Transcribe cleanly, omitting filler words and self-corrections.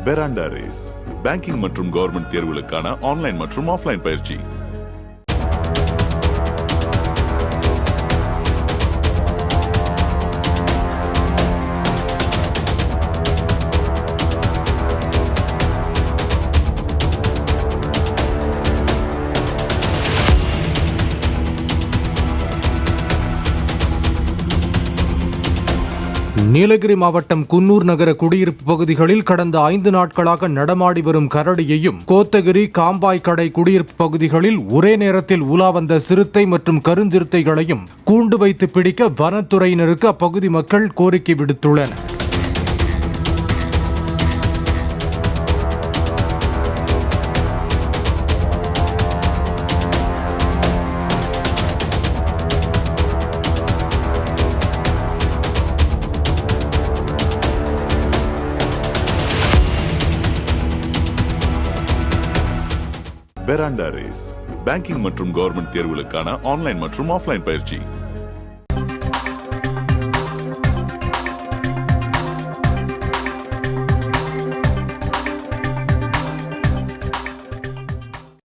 பெராண்டா race banking மற்றும் government தேர்வுகளுக்கான online மற்றும் ஆஃப்லைன் பயிற்சி. நீலகிரி மாவட்டம் குன்னூர் நகர குடியிருப்பு பகுதிகளில் கடந்த 5 நாட்களாக நடமாடி வரும் கரடியையும், கோத்தகிரி காம்பாய் கடை குடியிருப்பு பகுதிகளில் ஒரே நேரத்தில் உலா வந்த சிறுத்தை மற்றும் கருஞ்சிறுத்தைகளையும் கூண்டு வைத்து பிடிக்க வனத்துறையினருக்கு அப்பகுதி மக்கள் கோரிக்கை விடுத்துள்ளனர். பெராண்டா ரேஸ் பேங்கிங் மற்றும் கவர்மெண்ட் தேர்வுகளுக்கான ஆன்லைன் மற்றும் ஆஃப்லைன் பயிற்சி.